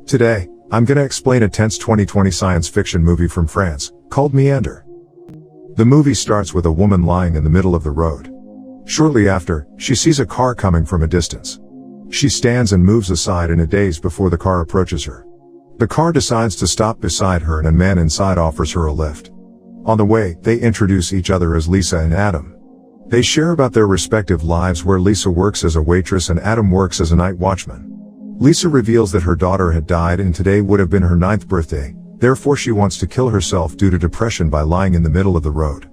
Today, I'm gonna explain a tense 2020 science fiction movie from France, called Meandre. The movie starts with a woman lying in the middle of the road. Shortly after, she sees a car coming from a distance. She stands and moves aside in a daze before the car approaches her. The car decides to stop beside her and a man inside offers her a lift. On the way, they introduce each other as Lisa and Adam. They share about their respective lives, where Lisa works as a waitress and Adam works as a night watchman. Lisa reveals that her daughter had died and today would have been her 9th birthday, therefore she wants to kill herself due to depression by lying in the middle of the road.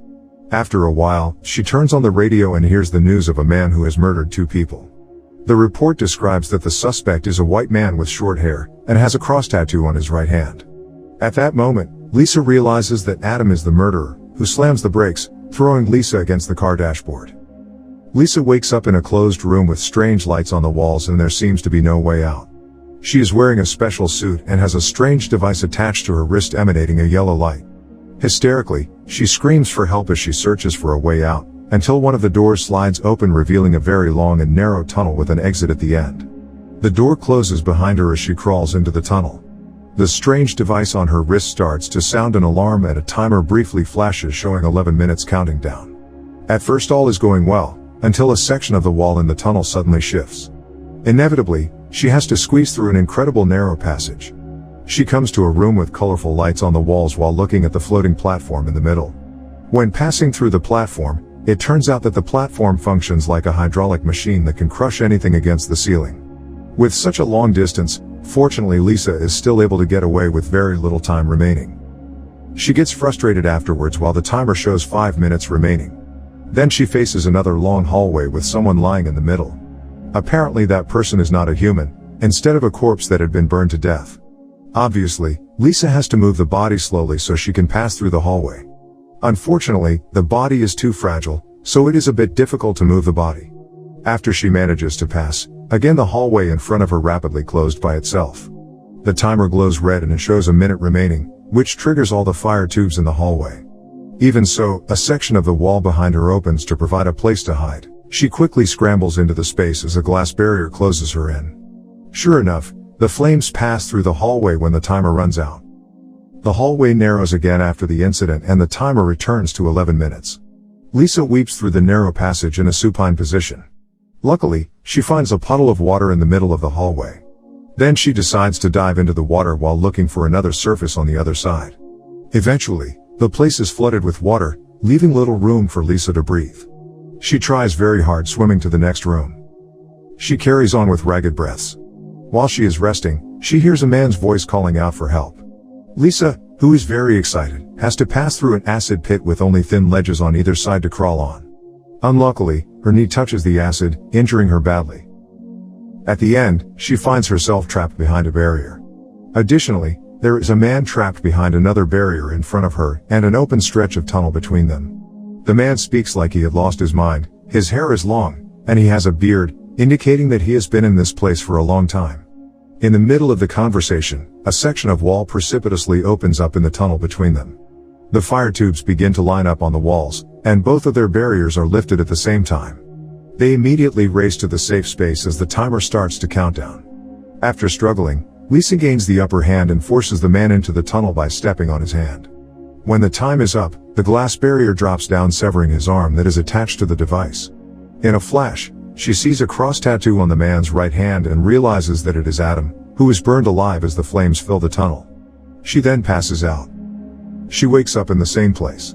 After a while, she turns on the radio and hears the news of a man who has murdered 2 people. The report describes that the suspect is a white man with short hair, and has a cross tattoo on his right hand. At that moment, Lisa realizes that Adam is the murderer, who slams the brakes, throwing Lisa against the car dashboard. Lisa wakes up in a closed room with strange lights on the walls and there seems to be no way out. She is wearing a special suit and has a strange device attached to her wrist emanating a yellow light. Hysterically, she screams for help as she searches for a way out, until one of the doors slides open, revealing a very long and narrow tunnel with an exit at the end. The door closes behind her as she crawls into the tunnel. The strange device on her wrist starts to sound an alarm and a timer briefly flashes showing 11 minutes counting down. At first all is going well, until a section of the wall in the tunnel suddenly shifts. Inevitably, she has to squeeze through an incredible narrow passage. She comes to a room with colorful lights on the walls while looking at the floating platform in the middle. When passing through the platform, it turns out that the platform functions like a hydraulic machine that can crush anything against the ceiling. With such a long distance, fortunately Lisa is still able to get away with very little time remaining. She gets frustrated afterwards while the timer shows 5 minutes remaining. Then she faces another long hallway with someone lying in the middle. Apparently that person is not a human, instead of a corpse that had been burned to death. Obviously, Lisa has to move the body slowly so she can pass through the hallway. Unfortunately, the body is too fragile, so it is a bit difficult to move the body. After she manages to pass, again the hallway in front of her rapidly closed by itself. The timer glows red and it shows a minute remaining, which triggers all the fire tubes in the hallway. Even so, a section of the wall behind her opens to provide a place to hide. She quickly scrambles into the space as a glass barrier closes her in. Sure enough, the flames pass through the hallway when the timer runs out. The hallway narrows again after the incident and the timer returns to 11 minutes. Lisa weeps through the narrow passage in a supine position. Luckily, she finds a puddle of water in the middle of the hallway. Then she decides to dive into the water while looking for another surface on the other side. Eventually, the place is flooded with water, leaving little room for Lisa to breathe. She tries very hard swimming to the next room. She carries on with ragged breaths. While she is resting, she hears a man's voice calling out for help. Lisa, who is very excited, has to pass through an acid pit with only thin ledges on either side to crawl on. Unluckily, her knee touches the acid, injuring her badly. At the end, she finds herself trapped behind a barrier. Additionally, there is a man trapped behind another barrier in front of her, and an open stretch of tunnel between them. The man speaks like he had lost his mind. His hair is long, and he has a beard, indicating that he has been in this place for a long time. In the middle of the conversation, a section of wall precipitously opens up in the tunnel between them. The fire tubes begin to line up on the walls, and both of their barriers are lifted at the same time. They immediately race to the safe space as the timer starts to count down. After struggling, Lisa gains the upper hand and forces the man into the tunnel by stepping on his hand. When the time is up, the glass barrier drops down, severing his arm that is attached to the device. In a flash, she sees a cross tattoo on the man's right hand and realizes that it is Adam, who is burned alive as the flames fill the tunnel. She then passes out. She wakes up in the same place.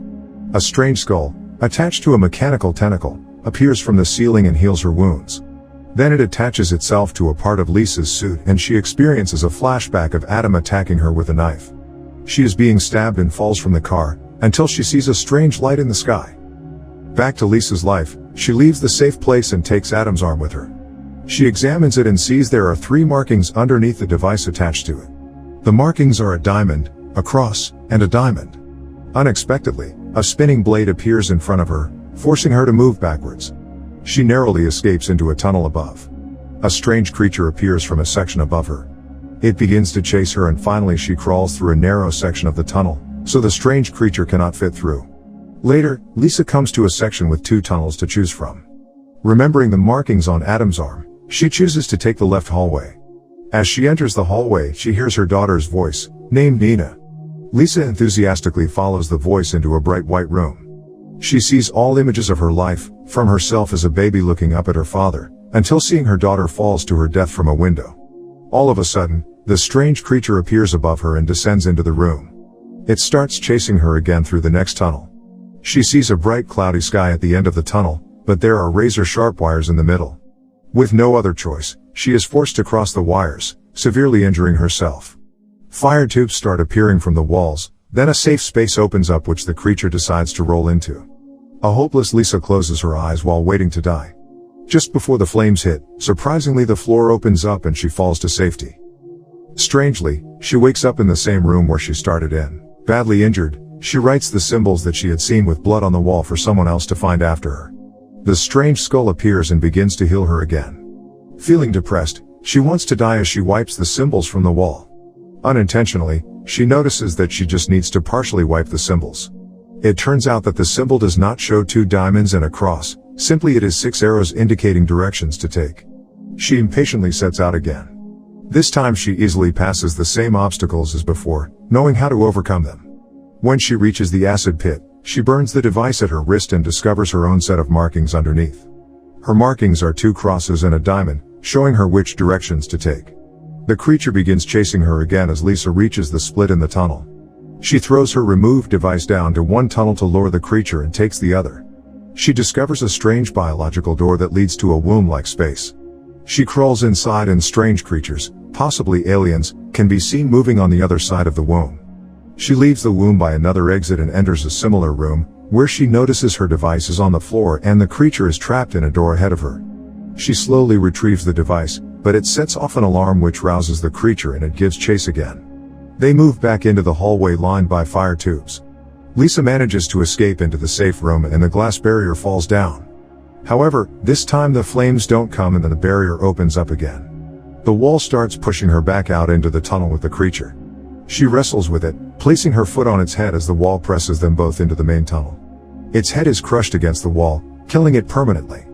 A strange skull, attached to a mechanical tentacle, appears from the ceiling and heals her wounds. Then it attaches itself to a part of Lisa's suit and she experiences a flashback of Adam attacking her with a knife. She is being stabbed and falls from the car, until she sees a strange light in the sky. Back to Lisa's life, she leaves the safe place and takes Adam's arm with her. She examines it and sees there are 3 markings underneath the device attached to it. The markings are a diamond, a cross, and a diamond. Unexpectedly, a spinning blade appears in front of her, forcing her to move backwards. She narrowly escapes into a tunnel above. A strange creature appears from a section above her. It begins to chase her and finally she crawls through a narrow section of the tunnel, so the strange creature cannot fit through. Later, Lisa comes to a section with 2 tunnels to choose from. Remembering the markings on Adam's arm, she chooses to take the left hallway. As she enters the hallway, she hears her daughter's voice, named Nina. Lisa enthusiastically follows the voice into a bright white room. She sees all images of her life, from herself as a baby looking up at her father, until seeing her daughter falls to her death from a window. All of a sudden, the strange creature appears above her and descends into the room. It starts chasing her again through the next tunnel. She sees a bright cloudy sky at the end of the tunnel, but there are razor-sharp wires in the middle. With no other choice, she is forced to cross the wires, severely injuring herself. Fire tubes start appearing from the walls, then a safe space opens up which the creature decides to roll into. A hopeless Lisa closes her eyes while waiting to die. Just before the flames hit, surprisingly the floor opens up and she falls to safety. Strangely, she wakes up in the same room where she started in. Badly injured, she writes the symbols that she had seen with blood on the wall for someone else to find after her. The strange skull appears and begins to heal her again. Feeling depressed, she wants to die as she wipes the symbols from the wall. Unintentionally, she notices that she just needs to partially wipe the symbols. It turns out that the symbol does not show 2 diamonds and a cross, simply it is 6 arrows indicating directions to take. She impatiently sets out again. This time she easily passes the same obstacles as before, knowing how to overcome them. When she reaches the acid pit, she burns the device at her wrist and discovers her own set of markings underneath. Her markings are 2 crosses and a diamond, showing her which directions to take. The creature begins chasing her again as Lisa reaches the split in the tunnel. She throws her removed device down to one tunnel to lure the creature and takes the other. She discovers a strange biological door that leads to a womb-like space. She crawls inside and strange creatures, possibly aliens, can be seen moving on the other side of the womb. She leaves the womb by another exit and enters a similar room, where she notices her device is on the floor and the creature is trapped in a door ahead of her. She slowly retrieves the device, but it sets off an alarm which rouses the creature and it gives chase again. They move back into the hallway lined by fire tubes. Lisa manages to escape into the safe room and the glass barrier falls down. However, this time the flames don't come and the barrier opens up again. The wall starts pushing her back out into the tunnel with the creature. She wrestles with it, placing her foot on its head as the wall presses them both into the main tunnel. Its head is crushed against the wall, killing it permanently.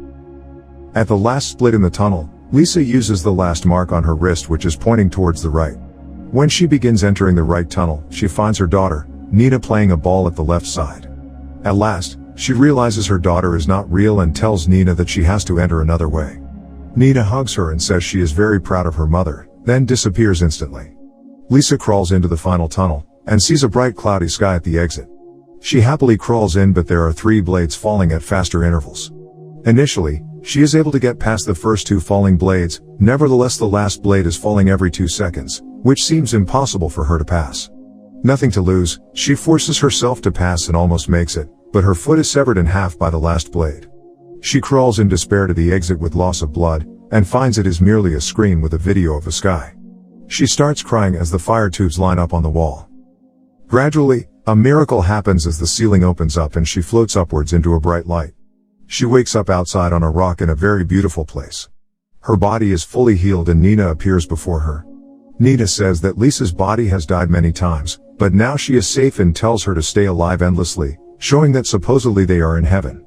At the last split in the tunnel, Lisa uses the last mark on her wrist which is pointing towards the right. When she begins entering the right tunnel, she finds her daughter, Nina, playing a ball at the left side. At last, she realizes her daughter is not real and tells Nina that she has to enter another way. Nina hugs her and says she is very proud of her mother, then disappears instantly. Lisa crawls into the final tunnel, and sees a bright cloudy sky at the exit. She happily crawls in, but there are 3 blades falling at faster intervals. Initially, she is able to get past the first 2 falling blades, nevertheless the last blade is falling every 2 seconds, which seems impossible for her to pass. Nothing to lose, she forces herself to pass and almost makes it, but her foot is severed in half by the last blade. She crawls in despair to the exit with loss of blood, and finds it is merely a screen with a video of a sky. She starts crying as the fire tubes line up on the wall. Gradually, a miracle happens as the ceiling opens up and she floats upwards into a bright light. She wakes up outside on a rock in a very beautiful place. Her body is fully healed and Nina appears before her. Nina says that Lisa's body has died many times, but now she is safe and tells her to stay alive endlessly, showing that supposedly they are in heaven.